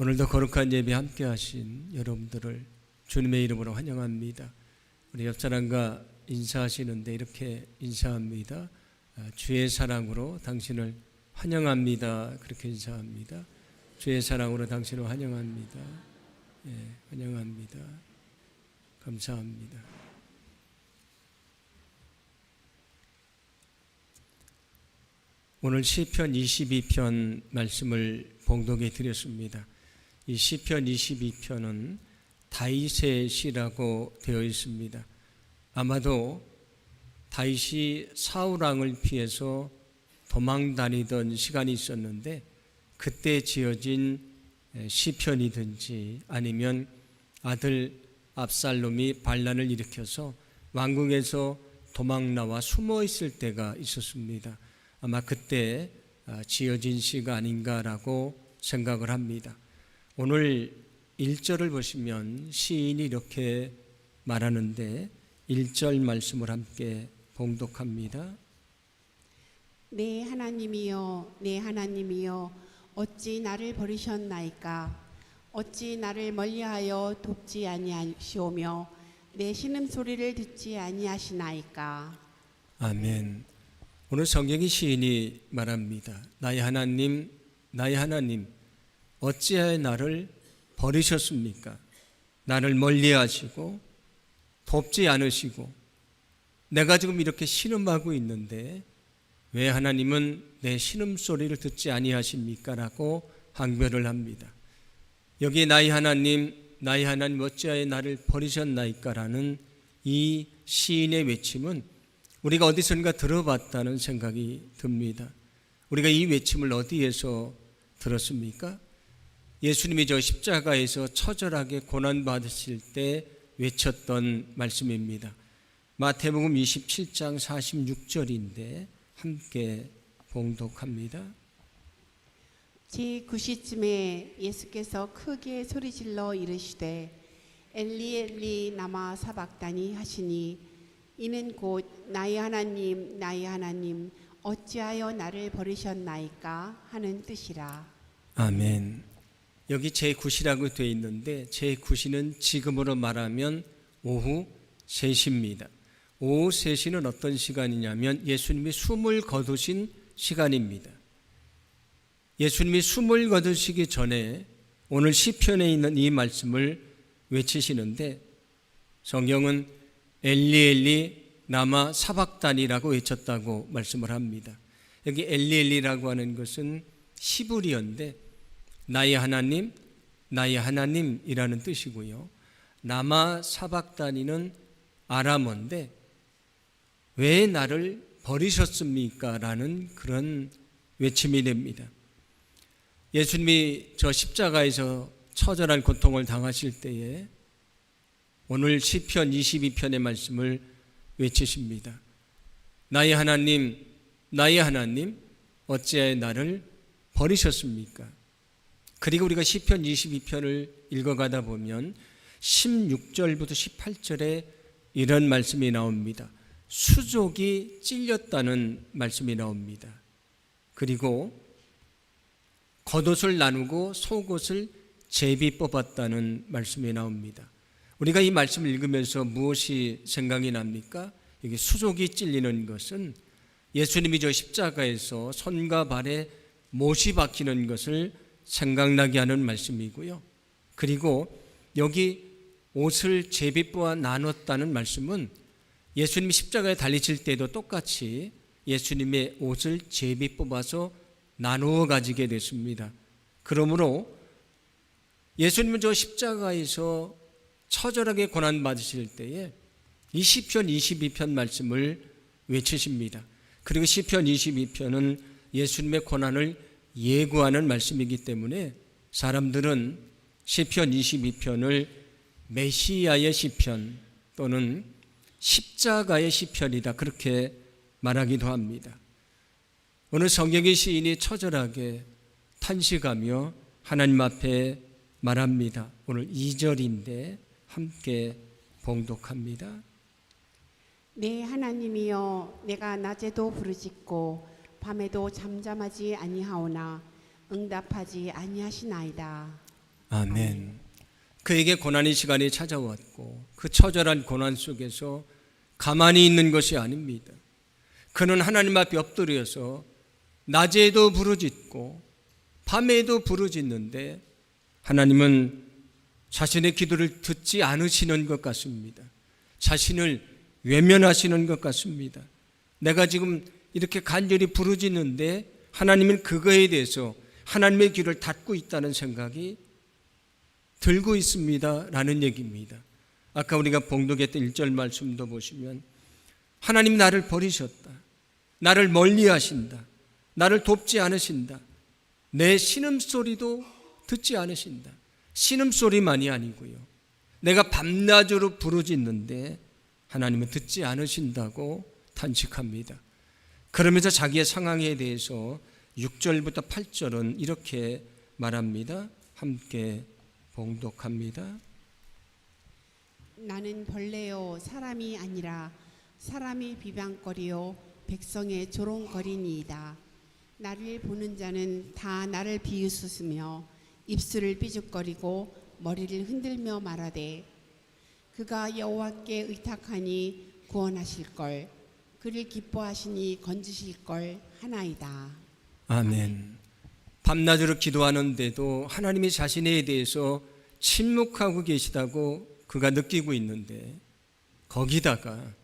오늘도 거룩한 예배 함께 하신 여러분들을 주님의 이름으로 환영합니다. 우리 옆 사람과 인사하시는데 이렇게 인사합니다. 주의 사랑으로 당신을 환영합니다. 그렇게 인사합니다. 주의 사랑으로 당신을 환영합니다. 환영합니다. 감사합니다. 오늘 시편 22편 말씀을 봉독해 드렸습니다. 이 시편 22편은 다윗의 시라고 되어 있습니다. 아마도 다윗이 사울 왕을 피해서 도망 다니던 시간이 있었는데 그때 지어진 시편이든지 아니면 아들 압살롬이 반란을 일으켜서 왕궁에서 도망 나와 숨어 있을 때가 있었습니다. 아마 그때 지어진 시가 아닌가라고 생각을 합니다. 오늘 1절을 보시면 시인이 이렇게 말하는데 1절 말씀을 함께 봉독합니다. 내 하나님이여, 내 하나님이여, 어찌 나를 버리셨나이까? 어찌 나를 멀리하여 돕지 아니하시오며 내 신음소리를 듣지 아니하시나이까? 아멘. 오늘 성경의 시인이 말합니다. 나의 하나님, 나의 하나님, 어찌하여 나를 버리셨습니까? 나를 멀리하시고 돕지 않으시고 내가 지금 이렇게 신음하고 있는데 왜 하나님은 내 신음소리를 듣지 아니하십니까? 라고 항변을 합니다. 여기 나의 하나님 어찌하여 나를 버리셨나이까? 라는 이 시인의 외침은 우리가 어디선가 들어봤다는 생각이 듭니다. 우리가 이 외침을 어디에서 들었습니까? 예수님이 저 십자가에서 처절하게 고난받으실 때 외쳤던 말씀입니다. 마태복음 27장 46절인데 함께 봉독합니다. 제9시쯤에 예수께서 크게 소리질러 이르시되 엘리 엘리 라마 사박다니 하시니 이는 곧 나의 하나님 어찌하여 나를 버리셨나이까 하는 뜻이라. 아멘. 여기 제9시라고 되어 있는데 제9시는 지금으로 말하면 오후 3시입니다. 오후 3시는 어떤 시간이냐면 예수님이 숨을 거두신 시간입니다. 예수님이 숨을 거두시기 전에 오늘 시편에 있는 이 말씀을 외치시는데 성경은 엘리 엘리 라마 사박단이라고 외쳤다고 말씀을 합니다. 여기 엘리 엘리라고 하는 것은 히브리어인데 나의 하나님이라는 뜻이고요. 라마 사박단이는 아람어인데 왜 나를 버리셨습니까? 라는 그런 외침이 됩니다. 예수님이 저 십자가에서 처절한 고통을 당하실 때에 오늘 시편 22편의 말씀을 외치십니다. 나의 하나님 어찌하여 나를 버리셨습니까? 그리고 우리가 시편 22편을 읽어가다 보면 16절부터 18절에 이런 말씀이 나옵니다. 수족이 찔렸다는 말씀이 나옵니다. 그리고 겉옷을 나누고 속옷을 제비 뽑았다는 말씀이 나옵니다. 우리가 이 말씀을 읽으면서 무엇이 생각이 납니까? 여기 수족이 찔리는 것은 예수님이 저 십자가에서 손과 발에 못이 박히는 것을 생각나게 하는 말씀이고요. 그리고 여기 옷을 제비뽑아 나눴다는 말씀은 예수님이 십자가에 달리실 때도 똑같이 예수님의 옷을 제비 뽑아서 나누어 가지게 됐습니다. 그러므로 예수님은 저 십자가에서 처절하게 고난받으실 때에 이 시편 22편 말씀을 외치십니다. 그리고 시편 22편은 예수님의 고난을 예고하는 말씀이기 때문에 사람들은 시편 22편을 메시아의 시편 또는 십자가의 시편이다 그렇게 말하기도 합니다. 오늘 성경의 시인이 처절하게 탄식하며 하나님 앞에 말합니다. 오늘 2절인데 함께 봉독합니다. 내 하나님이여, 내가 낮에도 부르짖고 밤에도 잠잠하지 아니하오나 응답하지 아니하시나이다. 아멘. 그에게 고난의 시간이 찾아왔고 그 처절한 고난 속에서 가만히 있는 것이 아닙니다. 그는 하나님 앞에 엎드려서 낮에도 부르짖고 밤에도 부르짖는데 하나님은 자신의 기도를 듣지 않으시는 것 같습니다. 자신을 외면하시는 것 같습니다. 내가 지금 이렇게 간절히 부르짖는데 하나님은 그거에 대해서 하나님의 귀를 닫고 있다는 생각이 들고 있습니다 라는 얘기입니다. 아까 우리가 봉독했던 1절 말씀도 보시면 하나님 나를 버리셨다, 나를 멀리하신다, 나를 돕지 않으신다, 내 신음소리도 듣지 않으신다. 신음소리만이 아니고요, 내가 밤낮으로 부르짖는데 하나님은 듣지 않으신다고 탄식합니다. 그러면서 자기의 상황에 대해서 6절부터 8절은 이렇게 말합니다. 함께 봉독합니다. 나는 벌레요 사람이 아니라 사람의 비방거리요 백성의 조롱거리니이다. 나를 보는 자는 다 나를 비웃으며 입술을 삐죽거리고 머리를 흔들며 말하되 그가 여호와께 의탁하니 구원하실걸, 그를 기뻐하시니 건지실걸 하나이다. 아멘. 밤낮으로 기도하는데도 하나님이 자신에 대해서 침묵하고 계시다고 그가 느끼고 있는데 거기다가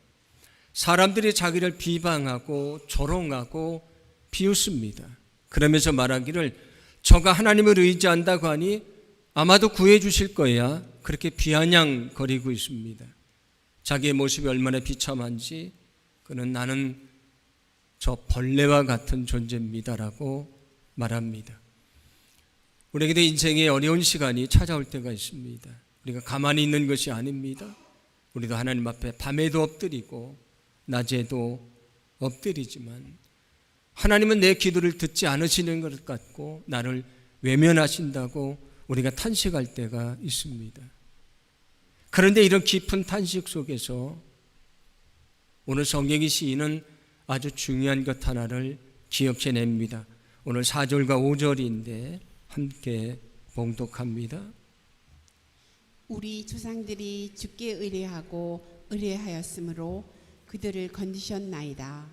사람들이 자기를 비방하고 조롱하고 비웃습니다. 그러면서 말하기를 저가 하나님을 의지한다고 하니 아마도 구해 주실 거야, 그렇게 비아냥거리고 있습니다. 자기의 모습이 얼마나 비참한지 그는 나는 저 벌레와 같은 존재입니다라고 말합니다. 우리에게도 인생에 어려운 시간이 찾아올 때가 있습니다. 우리가 가만히 있는 것이 아닙니다. 우리도 하나님 앞에 밤에도 엎드리고 낮에도 엎드리지만 하나님은 내 기도를 듣지 않으시는 것 같고 나를 외면하신다고 우리가 탄식할 때가 있습니다. 그런데 이런 깊은 탄식 속에서 오늘 성경의 시인은 아주 중요한 것 하나를 기억해냅니다. 오늘 4절과 5절인데 함께 봉독합니다. 우리 조상들이 주께 의뢰하고 의뢰하였으므로 그들을 건지셨나이다.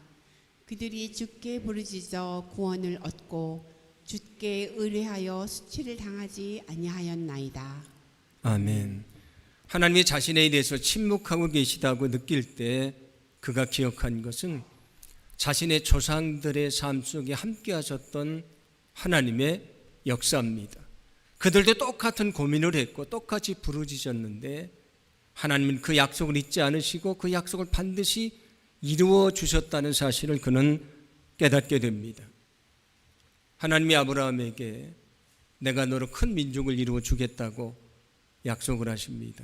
그들이 주께 부르짖어 구원을 얻고 주께 의뢰하여 수치를 당하지 아니하였나이다. 아멘. 하나님이 자신에 대해서 침묵하고 계시다고 느낄 때 그가 기억한 것은 자신의 조상들의 삶 속에 함께 하셨던 하나님의 역사입니다. 그들도 똑같은 고민을 했고 똑같이 부르짖었는데 하나님은 그 약속을 잊지 않으시고 그 약속을 반드시 이루어 주셨다는 사실을 그는 깨닫게 됩니다. 하나님이 아브라함에게 내가 너로 큰 민족을 이루어 주겠다고 약속을 하십니다.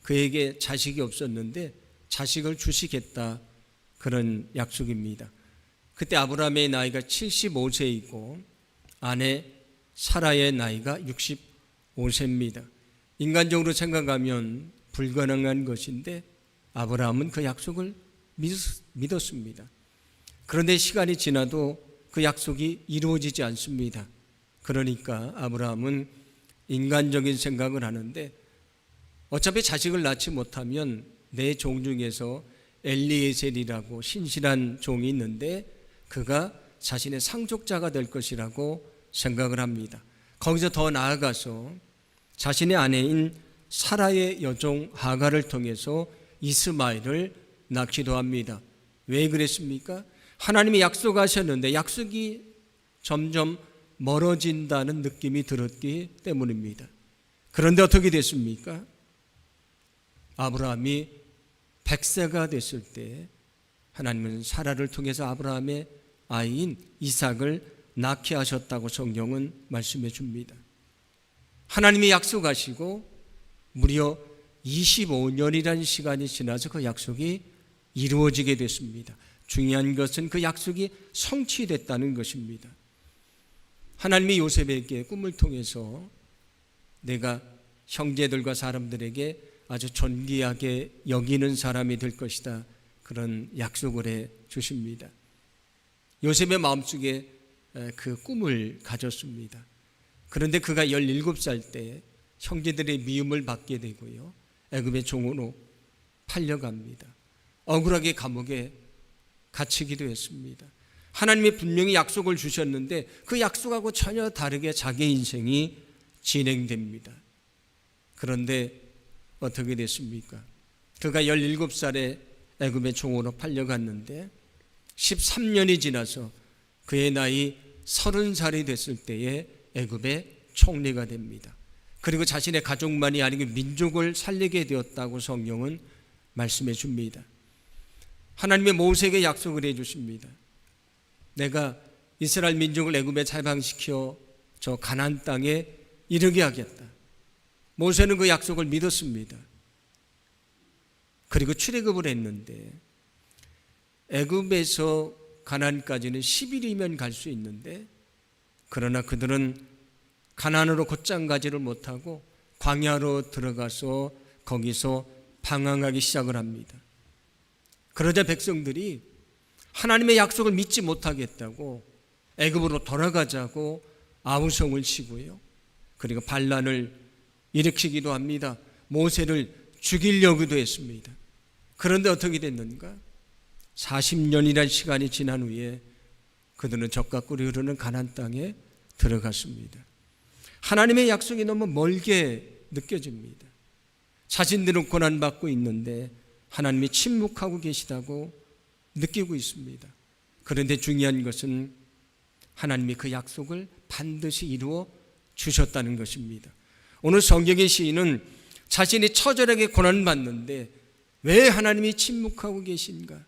그에게 자식이 없었는데 자식을 주시겠다, 그런 약속입니다. 그때 아브라함의 나이가 75세이고 아내 사라의 나이가 65세입니다. 인간적으로 생각하면 불가능한 것인데 아브라함은 그 약속을 믿었습니다. 그런데 시간이 지나도 그 약속이 이루어지지 않습니다. 그러니까 아브라함은 인간적인 생각을 하는데 어차피 자식을 낳지 못하면 내 종 중에서 엘리에셀이라고 신실한 종이 있는데 그가 자신의 상속자가 될 것이라고 생각을 합니다. 거기서 더 나아가서 자신의 아내인 사라의 여종 하갈을 통해서 이스마엘을 낳기도 합니다. 왜 그랬습니까? 하나님이 약속하셨는데 약속이 점점 멀어진다는 느낌이 들었기 때문입니다. 그런데 어떻게 됐습니까? 아브라함이 100세가 됐을 때 하나님은 사라를 통해서 아브라함의 아이인 이삭을 낳게 하셨다고 성경은 말씀해 줍니다. 하나님이 약속하시고 무려 25년이라는 시간이 지나서 그 약속이 이루어지게 됐습니다. 중요한 것은 그 약속이 성취됐다는 것입니다. 하나님이 요셉에게 꿈을 통해서 내가 형제들과 사람들에게 아주 존귀하게 여기는 사람이 될 것이다, 그런 약속을 해 주십니다. 요셉의 마음속에 그 꿈을 가졌습니다. 그런데 그가 17살 때 형제들의 미움을 받게 되고요, 애굽의 종으로 팔려갑니다. 억울하게 감옥에 갇히기도 했습니다. 하나님이 분명히 약속을 주셨는데 그 약속하고 전혀 다르게 자기 인생이 진행됩니다. 그런데 어떻게 됐습니까? 그가 17살에 애굽의 종으로 팔려갔는데 13년이 지나서 그의 나이 30살이 됐을 때에 애굽의 총리가 됩니다. 그리고 자신의 가족만이 아니고 민족을 살리게 되었다고 성경은 말씀해 줍니다. 하나님의 모세에게 약속을 해 주십니다. 내가 이스라엘 민족을 애굽에 해방시켜 저 가나안 땅에 이르게 하겠다. 모세는 그 약속을 믿었습니다. 그리고 출애굽을 했는데 애굽에서 가나안까지는 10일이면 갈 수 있는데, 그러나 그들은 가나안으로 곧장 가지를 못하고 광야로 들어가서 거기서 방황하기 시작을 합니다. 그러자 백성들이 하나님의 약속을 믿지 못하겠다고 애굽으로 돌아가자고 아우성을 치고요, 그리고 반란을 일으키기도 합니다. 모세를 죽이려고도 했습니다. 그런데 어떻게 됐는가? 40년이라는 시간이 지난 후에 그들은 적과 꿀이 흐르는 가나안 땅에 들어갔습니다. 하나님의 약속이 너무 멀게 느껴집니다. 자신들은 고난받고 있는데 하나님이 침묵하고 계시다고 느끼고 있습니다. 그런데 중요한 것은 하나님이 그 약속을 반드시 이루어 주셨다는 것입니다. 오늘 성경의 시인은 자신이 처절하게 고난받는데 왜 하나님이 침묵하고 계신가,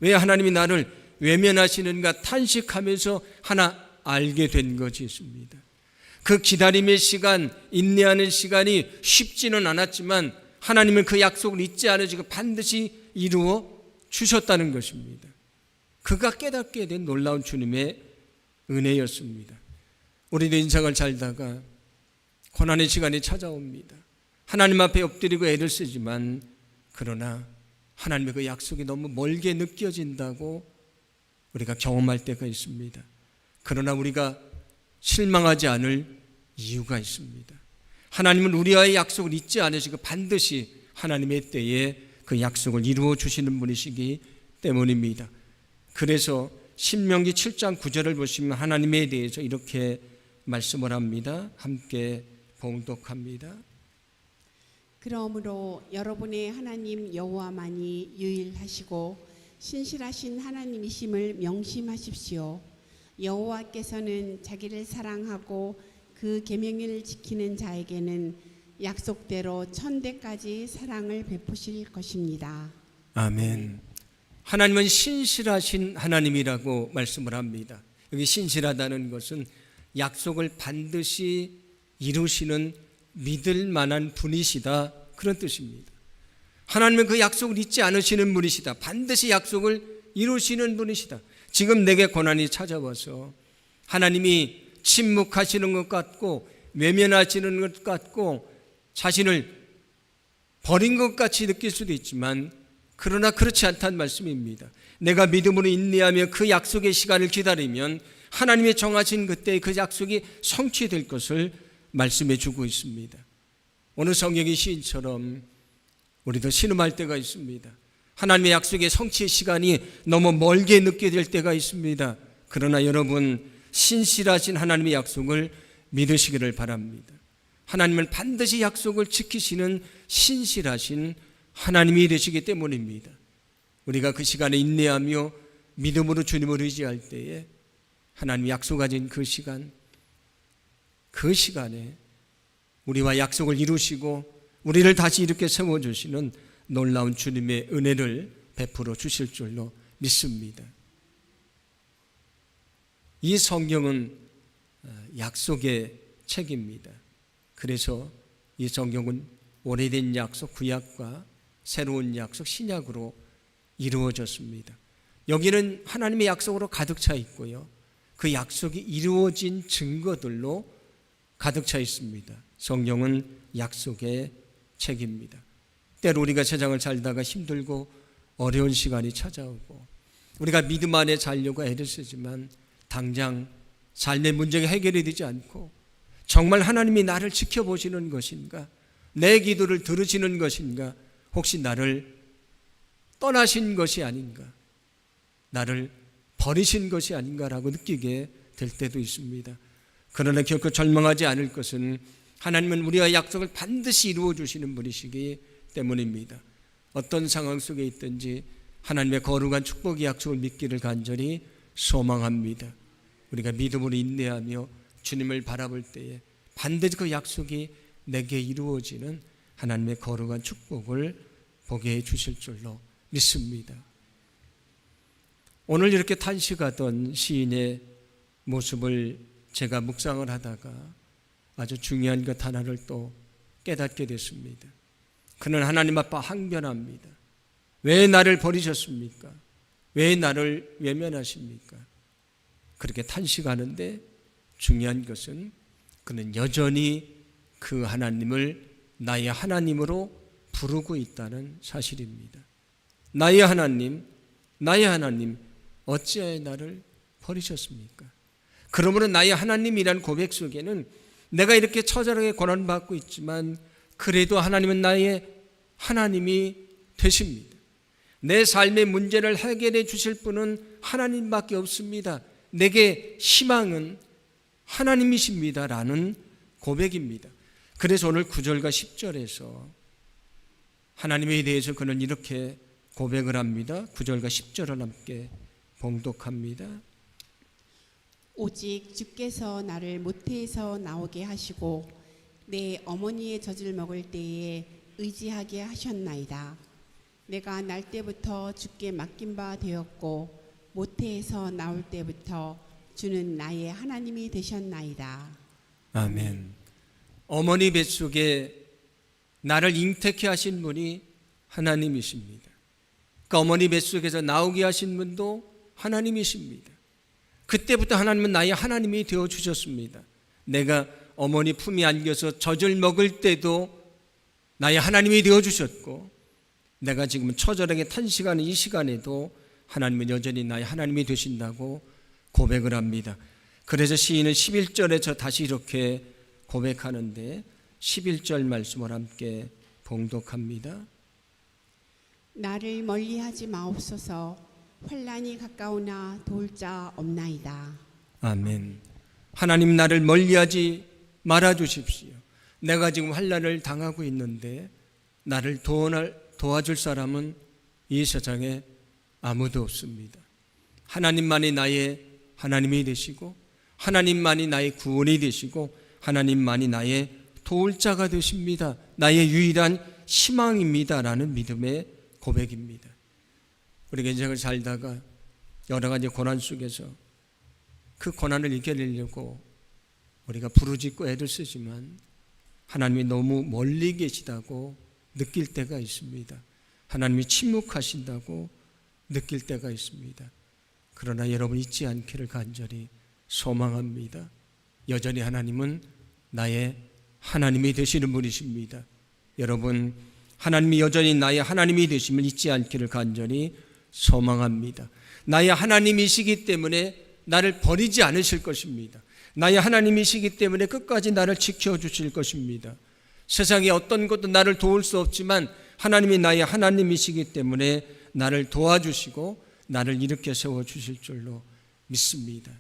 왜 하나님이 나를 외면하시는가 탄식하면서 하나 알게 된 것이 있습니다. 그 기다림의 시간, 인내하는 시간이 쉽지는 않았지만 하나님은 그 약속을 잊지 않으시고 반드시 이루어 주셨다는 것입니다. 그가 깨닫게 된 놀라운 주님의 은혜였습니다. 우리도 인생을 살다가 고난의 시간이 찾아옵니다. 하나님 앞에 엎드리고 애를 쓰지만 그러나 하나님의 그 약속이 너무 멀게 느껴진다고 우리가 경험할 때가 있습니다. 그러나 우리가 실망하지 않을 이유가 있습니다. 하나님은 우리와의 약속을 잊지 않으시고 반드시 하나님의 때에 그 약속을 이루어 주시는 분이시기 때문입니다. 그래서 신명기 7장 9절을 보시면 하나님에 대해서 이렇게 말씀을 합니다. 함께 봉독합니다. 그러므로 여러분의 하나님 여호와만이 유일하시고 신실하신 하나님이심을 명심하십시오. 여호와께서는 자기를 사랑하고 그 계명을 지키는 자에게는 약속대로 천대까지 사랑을 베푸실 것입니다. 아멘. 하나님은 신실하신 하나님이라고 말씀을 합니다. 여기 신실하다는 것은 약속을 반드시 이루시는 믿을 만한 분이시다, 그런 뜻입니다. 하나님은 그 약속을 잊지 않으시는 분이시다. 반드시 약속을 이루시는 분이시다. 지금 내게 고난이 찾아와서 하나님이 침묵하시는 것 같고 외면하시는 것 같고 자신을 버린 것 같이 느낄 수도 있지만 그러나 그렇지 않다는 말씀입니다. 내가 믿음으로 인내하며 그 약속의 시간을 기다리면 하나님의 정하신 그때의 그 약속이 성취될 것을 말씀해 주고 있습니다. 오늘 성경의 시인처럼 우리도 신음할 때가 있습니다. 하나님의 약속의 성취의 시간이 너무 멀게 느껴질 때가 있습니다. 그러나 여러분, 신실하신 하나님의 약속을 믿으시기를 바랍니다. 하나님은 반드시 약속을 지키시는 신실하신 하나님이 되시기 때문입니다. 우리가 그 시간에 인내하며 믿음으로 주님을 의지할 때에 하나님이 약속하신 그 시간에 우리와 약속을 이루시고 우리를 다시 이렇게 세워주시는 놀라운 주님의 은혜를 베풀어 주실 줄로 믿습니다. 이 성경은 약속의 책입니다. 그래서 이 성경은 오래된 약속, 구약과 새로운 약속, 신약으로 이루어졌습니다. 여기는 하나님의 약속으로 가득 차 있고요, 그 약속이 이루어진 증거들로 가득 차 있습니다. 성경은 약속의 책입니다. 때로 우리가 세상을 살다가 힘들고 어려운 시간이 찾아오고 우리가 믿음 안에 살려고 애를 쓰지만 당장 삶의 문제가 해결이 되지 않고 정말 하나님이 나를 지켜보시는 것인가? 내 기도를 들으시는 것인가? 혹시 나를 떠나신 것이 아닌가? 나를 버리신 것이 아닌가라고 느끼게 될 때도 있습니다. 그러나 결코 절망하지 않을 것은 하나님은 우리와 약속을 반드시 이루어 주시는 분이시기 때문입니다. 어떤 상황 속에 있든지 하나님의 거룩한 축복의 약속을 믿기를 간절히 소망합니다. 우리가 믿음으로 인내하며 주님을 바라볼 때에 반드시 그 약속이 내게 이루어지는 하나님의 거룩한 축복을 보게 해 주실 줄로 믿습니다. 오늘 이렇게 탄식하던 시인의 모습을 제가 묵상을 하다가 아주 중요한 것 하나를 또 깨닫게 됐습니다. 그는 하나님 앞에 항변합니다. 왜 나를 버리셨습니까? 왜 나를 외면하십니까? 그렇게 탄식하는데 중요한 것은 그는 여전히 그 하나님을 나의 하나님으로 부르고 있다는 사실입니다. 나의 하나님, 나의 하나님, 어찌하여 나를 버리셨습니까? 그러므로 나의 하나님이란 고백 속에는 내가 이렇게 처절하게 고난받고 있지만 그래도 하나님은 나의 하나님이 되십니다. 내 삶의 문제를 해결해 주실 분은 하나님밖에 없습니다. 내게 희망은 하나님이십니다 라는 고백입니다. 그래서 오늘 9절과 10절에서 하나님에 대해서 그는 이렇게 고백을 합니다. 9절과 10절을 함께 봉독합니다. 오직 주께서 나를 모태에서 나오게 하시고 내 어머니의 젖을 먹을 때에 의지하게 하셨나이다. 내가 날 때부터 주께 맡긴 바 되었고 모태에서 나올 때부터 주는 나의 하나님이 되셨나이다. 아멘. 어머니 뱃속에 나를 잉태케 하신 분이 하나님이십니다. 그 어머니 뱃속에서 나오게 하신 분도 하나님이십니다. 그때부터 하나님은 나의 하나님이 되어주셨습니다. 내가 어머니 품에 안겨서 젖을 먹을 때도 나의 하나님이 되어주셨고 내가 지금 처절하게 탄식하는 이 시간에도 하나님은 여전히 나의 하나님이 되신다고 고백을 합니다. 그래서 시인은 11절에 다시 이렇게 고백하는데 11절 말씀을 함께 봉독합니다. 나를 멀리하지 마옵소서. 환난이 가까우나 도울 자 없나이다. 아멘. 하나님 나를 멀리하지 말아주십시오. 내가 지금 환난을 당하고 있는데 나를 도와줄 사람은 이 세상에 아무도 없습니다. 하나님만이 나의 하나님이 되시고 하나님만이 나의 구원이 되시고 하나님만이 나의 도울 자가 되십니다. 나의 유일한 희망입니다 라는 믿음의 고백입니다. 우리가 인생을 살다가 여러 가지 고난 속에서 그 고난을 이겨내려고 우리가 부르짖고 애를 쓰지만 하나님이 너무 멀리 계시다고 느낄 때가 있습니다. 하나님이 침묵하신다고 느낄 때가 있습니다. 그러나 여러분 잊지 않기를 간절히 소망합니다. 여전히 하나님은 나의 하나님이 되시는 분이십니다. 여러분 하나님이 여전히 나의 하나님이 되심을 잊지 않기를 간절히 소망합니다. 나의 하나님이시기 때문에 나를 버리지 않으실 것입니다. 나의 하나님이시기 때문에 끝까지 나를 지켜주실 것입니다. 세상에 어떤 것도 나를 도울 수 없지만 하나님이 나의 하나님이시기 때문에 나를 도와주시고 나를 일으켜 세워주실 줄로 믿습니다.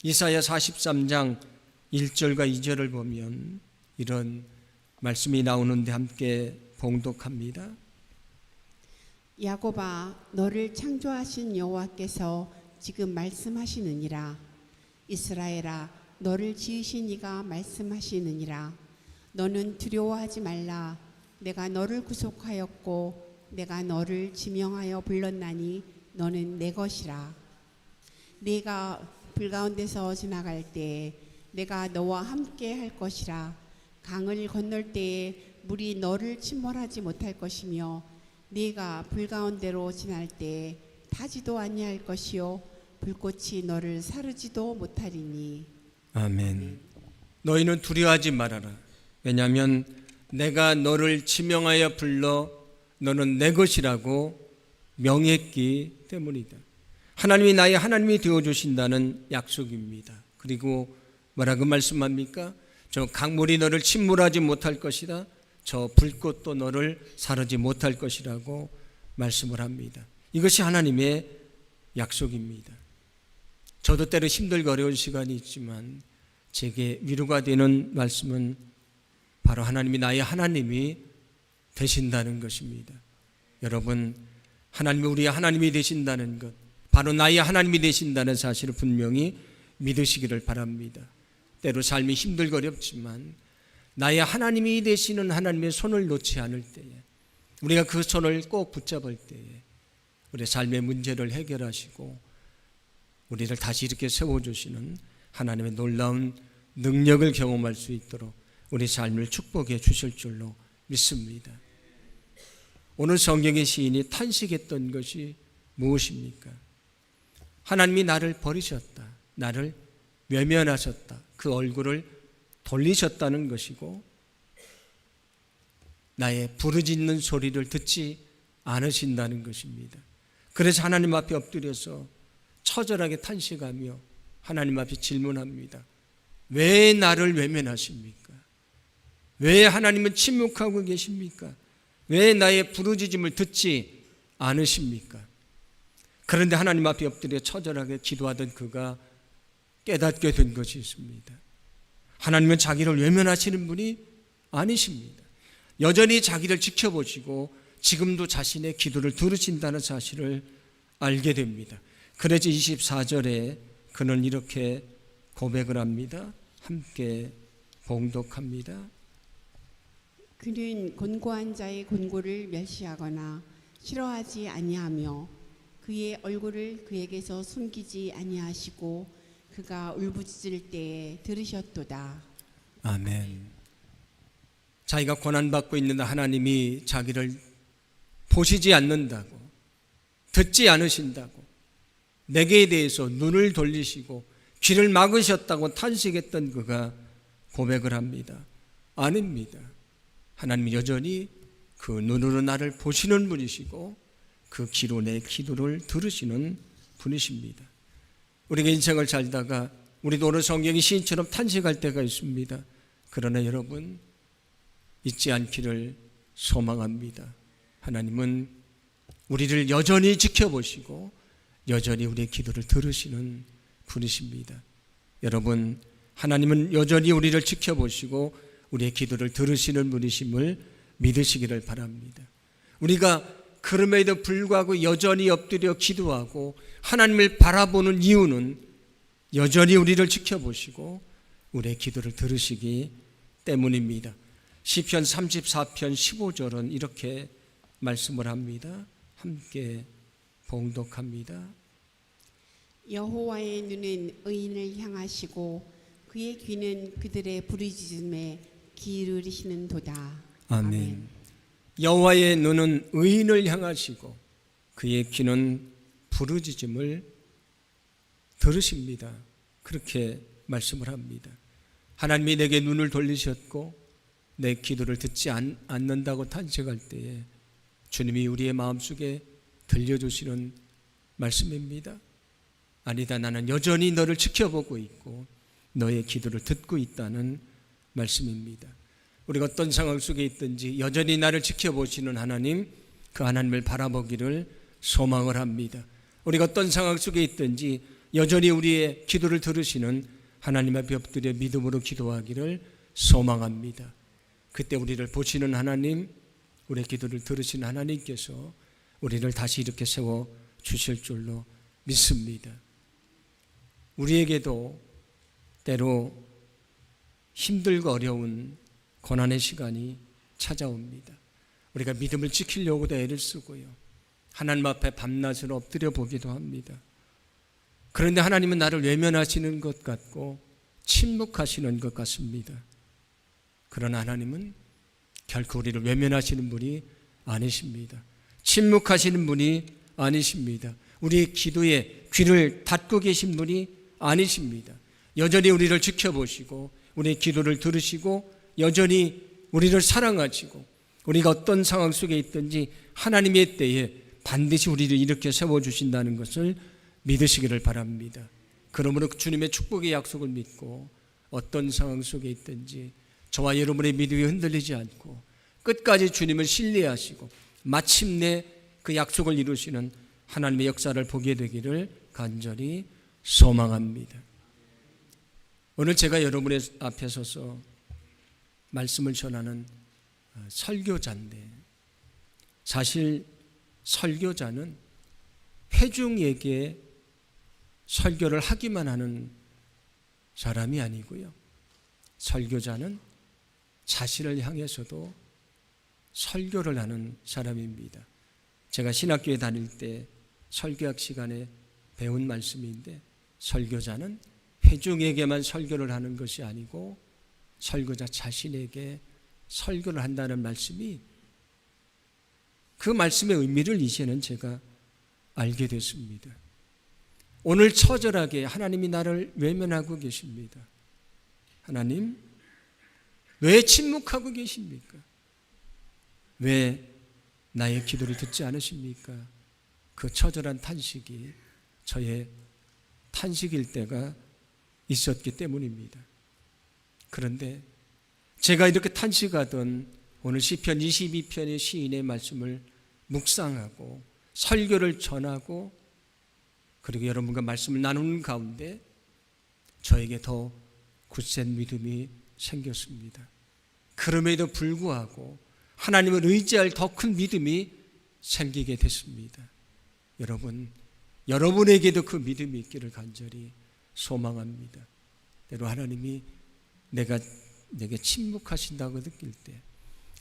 이사야 43장 1절과 2절을 보면 이런 말씀이 나오는데 함께 봉독합니다. 야곱아, 너를 창조하신 여호와께서 지금 말씀하시느니라. 이스라엘아, 너를 지으신 이가 말씀하시느니라. 너는 두려워하지 말라. 내가 너를 구속하였고 내가 너를 지명하여 불렀나니 너는 내 것이라. 네가 불 가운데서 지나갈 때에 내가 너와 함께 할 것이라. 강을 건널 때에 물이 너를 침몰하지 못할 것이며 네가 불 가운데로 지날 때에 타지도 아니할 것이요 불꽃이 너를 사르지도 못하리니. 아멘. 너희는 두려워하지 말아라. 왜냐하면 내가 너를 지명하여 불러 너는 내 것이라고 명했기 때문이다. 하나님이 나의 하나님이 되어주신다는 약속입니다. 그리고 뭐라고 말씀합니까? 저 강물이 너를 침몰하지 못할 것이다. 저 불꽃도 너를 사르지 못할 것이라고 말씀을 합니다. 이것이 하나님의 약속입니다. 저도 때로 힘들고 어려운 시간이 있지만 제게 위로가 되는 말씀은 바로 하나님이 나의 하나님이 되신다는 것입니다. 여러분, 하나님이 우리의 하나님이 되신다는 것, 바로 나의 하나님이 되신다는 사실을 분명히 믿으시기를 바랍니다. 때로 삶이 힘들고 어렵지만 나의 하나님이 되시는 하나님의 손을 놓지 않을 때에, 우리가 그 손을 꼭 붙잡을 때에 우리의 삶의 문제를 해결하시고 우리를 다시 이렇게 세워주시는 하나님의 놀라운 능력을 경험할 수 있도록 우리 삶을 축복해 주실 줄로 믿습니다. 오늘 성경의 시인이 탄식했던 것이 무엇입니까? 하나님이 나를 버리셨다. 나를 외면하셨다. 그 얼굴을 돌리셨다는 것이고 나의 부르짖는 소리를 듣지 않으신다는 것입니다. 그래서 하나님 앞에 엎드려서 처절하게 탄식하며 하나님 앞에 질문합니다. 왜 나를 외면하십니까? 왜 하나님은 침묵하고 계십니까? 왜 나의 부르짖음을 듣지 않으십니까? 그런데 하나님 앞에 엎드려 처절하게 기도하던 그가 깨닫게 된 것이 있습니다. 하나님은 자기를 외면하시는 분이 아니십니다. 여전히 자기를 지켜보시고 지금도 자신의 기도를 들으신다는 사실을 알게 됩니다. 그래서 24절에 그는 이렇게 고백을 합니다. 함께 봉독합니다. 그는 곤고한 자의 곤고를 멸시하거나 싫어하지 아니하며 그의 얼굴을 그에게서 숨기지 아니하시고 그가 울부짖을 때에 들으셨도다. 아멘. 자기가 고난받고 있는 하나님이 자기를 보시지 않는다고, 듣지 않으신다고, 내게 대해서 눈을 돌리시고 귀를 막으셨다고 탄식했던 그가 고백을 합니다. 아닙니다. 하나님이 여전히 그 눈으로 나를 보시는 분이시고 그 귀로 내 기도를 들으시는 분이십니다. 우리가 인생을 살다가 우리도 오늘 성경의 시인처럼 탄식할 때가 있습니다. 그러나 여러분, 잊지 않기를 소망합니다. 하나님은 우리를 여전히 지켜보시고 여전히 우리의 기도를 들으시는 분이십니다. 여러분, 하나님은 여전히 우리를 지켜보시고 우리의 기도를 들으시는 분이심을 믿으시기를 바랍니다. 우리가 그럼에도 불구하고 여전히 엎드려 기도하고 하나님을 바라보는 이유는 여전히 우리를 지켜보시고 우리의 기도를 들으시기 때문입니다. 시편 34편 15절은 이렇게 말씀을 합니다. 함께 봉독합니다. 여호와의 눈은 의인을 향하시고 그의 귀는 그들의 부르짖음에 기울이시는도다. 아멘. 여호와의 눈은 의인을 향하시고 그의 귀는 부르짖음을 들으십니다. 그렇게 말씀을 합니다. 하나님이 내게 눈을 돌리셨고 내 기도를 듣지 않는다고 탄식할 때에 주님이 우리의 마음속에 들려주시는 말씀입니다. 아니다, 나는 여전히 너를 지켜보고 있고 너의 기도를 듣고 있다는 말씀입니다. 우리가 어떤 상황 속에 있든지 여전히 나를 지켜보시는 하나님, 그 하나님을 바라보기를 소망을 합니다. 우리가 어떤 상황 속에 있든지 여전히 우리의 기도를 들으시는 하나님 앞에 엎드려 믿음으로 기도하기를 소망합니다. 그때 우리를 보시는 하나님, 우리의 기도를 들으시는 하나님께서 우리를 다시 이렇게 세워 주실 줄로 믿습니다. 우리에게도 때로 힘들고 어려운 고난의 시간이 찾아옵니다. 우리가 믿음을 지키려고도 애를 쓰고요. 하나님 앞에 밤낮으로 엎드려 보기도 합니다. 그런데 하나님은 나를 외면하시는 것 같고 침묵하시는 것 같습니다. 그러나 하나님은 결코 우리를 외면하시는 분이 아니십니다. 침묵하시는 분이 아니십니다. 우리의 기도에 귀를 닫고 계신 분이 아니십니다. 여전히 우리를 지켜보시고 우리의 기도를 들으시고 여전히 우리를 사랑하시고 우리가 어떤 상황 속에 있든지 하나님의 때에 반드시 우리를 이렇게 세워주신다는 것을 믿으시기를 바랍니다. 그러므로 주님의 축복의 약속을 믿고 어떤 상황 속에 있든지 저와 여러분의 믿음이 흔들리지 않고 끝까지 주님을 신뢰하시고 마침내 그 약속을 이루시는 하나님의 역사를 보게 되기를 간절히 소망합니다. 오늘 제가 여러분의 앞에 서서 말씀을 전하는 설교자인데, 사실 설교자는 회중에게 설교를 하기만 하는 사람이 아니고요. 설교자는 자신을 향해서도 설교를 하는 사람입니다. 제가 신학교에 다닐 때 설교학 시간에 배운 말씀인데, 설교자는 회중에게만 설교를 하는 것이 아니고 설교자 자신에게 설교를 한다는 말씀이, 그 말씀의 의미를 이제는 제가 알게 됐습니다. 오늘 처절하게 하나님이 나를 외면하고 계십니다. 하나님, 왜 침묵하고 계십니까? 왜 나의 기도를 듣지 않으십니까? 그 처절한 탄식이 저의 탄식일 때가 있었기 때문입니다. 그런데 제가 이렇게 탄식하던 오늘 시편 22편의 시인의 말씀을 묵상하고 설교를 전하고 그리고 여러분과 말씀을 나누는 가운데 저에게 더 굳센 믿음이 생겼습니다. 그럼에도 불구하고 하나님을 의지할 더 큰 믿음이 생기게 됐습니다. 여러분, 여러분에게도 그 믿음이 있기를 간절히 소망합니다. 때로 하나님이 내게 침묵하신다고 느낄 때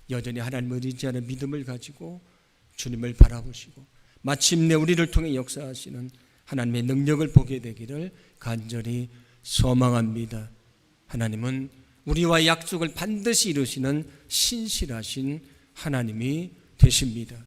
여전히 하나님을 의지하는 믿음을 가지고 주님을 바라보시고 마침내 우리를 통해 역사하시는 하나님의 능력을 보게 되기를 간절히 소망합니다. 하나님은 우리와 약속을 반드시 이루시는 신실하신 하나님이 되십니다.